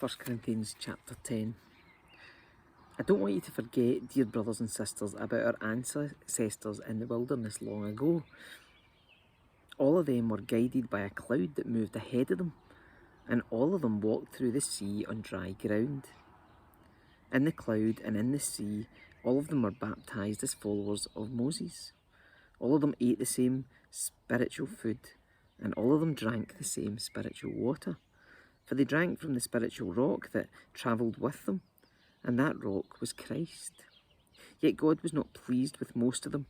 1 Corinthians chapter 10. I don't want you to forget, dear brothers and sisters, about our ancestors in the wilderness long ago. All of them were guided by a cloud that moved ahead of them, and all of them walked through the sea on dry ground. In the cloud and in the sea, all of them were baptized as followers of Moses. All of them ate the same spiritual food, and all of them drank the same spiritual water. For they drank from the spiritual rock that travelled with them, and that rock was Christ. Yet God was not pleased with most of them,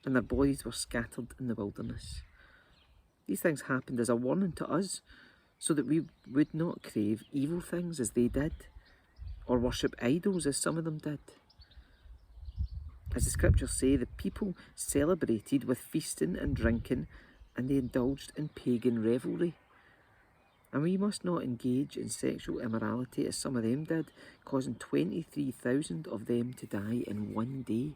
and their bodies were scattered in the wilderness. These things happened as a warning to us, so that we would not crave evil things as they did, or worship idols as some of them did. As the scriptures say, the people celebrated with feasting and drinking, and they indulged in pagan revelry. And we must not engage in sexual immorality as some of them did, causing 23,000 of them to die in one day.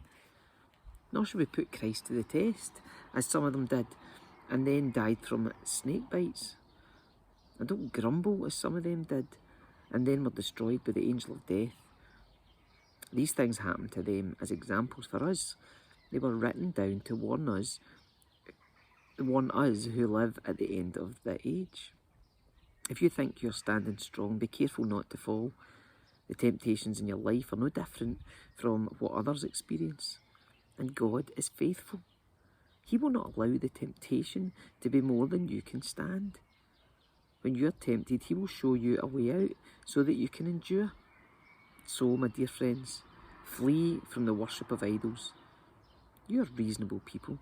Nor should we put Christ to the test, as some of them did, and then died from snake bites. And don't grumble, as some of them did, and then were destroyed by the angel of death. These things happened to them as examples for us. They were written down to warn us who live at the end of the age. If you think you're standing strong, be careful not to fall. The temptations in your life are no different from what others experience. And God is faithful. He will not allow the temptation to be more than you can stand. When you are tempted, He will show you a way out so that you can endure. So, my dear friends, flee from the worship of idols. You are reasonable people.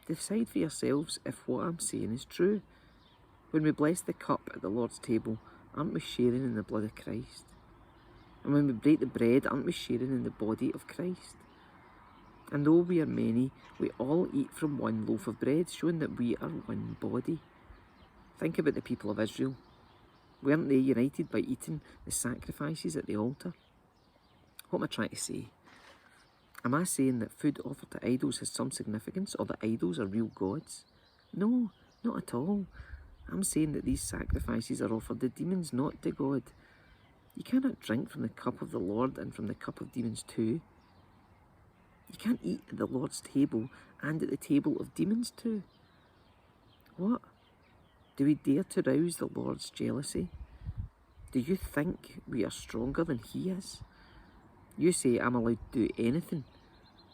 Decide for yourselves if what I'm saying is true. When we bless the cup at the Lord's table, aren't we sharing in the blood of Christ? And when we break the bread, aren't we sharing in the body of Christ? And though we are many, we all eat from one loaf of bread, showing that we are one body. Think about the people of Israel. Weren't they united by eating the sacrifices at the altar? What am I trying to say? Am I saying that food offered to idols has some significance, or that idols are real gods? No, not at all. I'm saying that these sacrifices are offered to demons, not to God. You cannot drink from the cup of the Lord and from the cup of demons too. You can't eat at the Lord's table and at the table of demons too. What? Do we dare to rouse the Lord's jealousy? Do you think we are stronger than He is? You say, I'm allowed to do anything,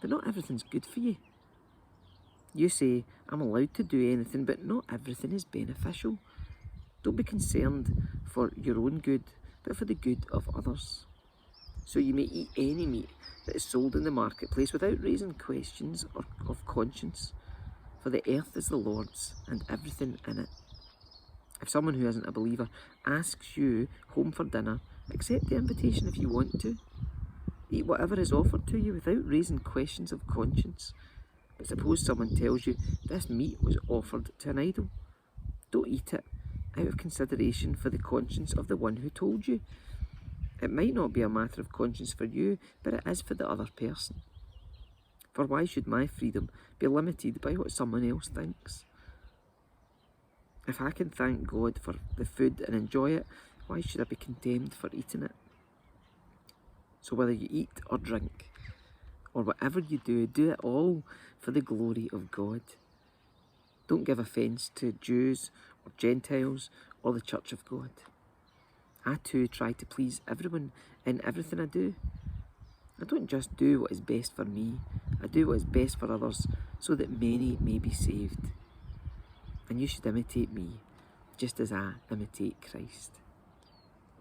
but not everything's good for you. You say, I'm allowed to do anything, but not everything is beneficial. Don't be concerned for your own good, but for the good of others. So you may eat any meat that is sold in the marketplace without raising questions of conscience, for the earth is the Lord's and everything in it. If someone who isn't a believer asks you home for dinner, accept the invitation if you want to. Eat whatever is offered to you without raising questions of conscience. But suppose someone tells you this meat was offered to an idol. Don't eat it out of consideration for the conscience of the one who told you. It might not be a matter of conscience for you, but it is for the other person. For why should my freedom be limited by what someone else thinks? If I can thank God for the food and enjoy it, why should I be condemned for eating it? So whether you eat or drink, or whatever you do, do it all for the glory of God. Don't give offence to Jews or Gentiles or the Church of God. I too try to please everyone in everything I do. I don't just do what is best for me, I do what is best for others so that many may be saved. And you should imitate me, just as I imitate Christ.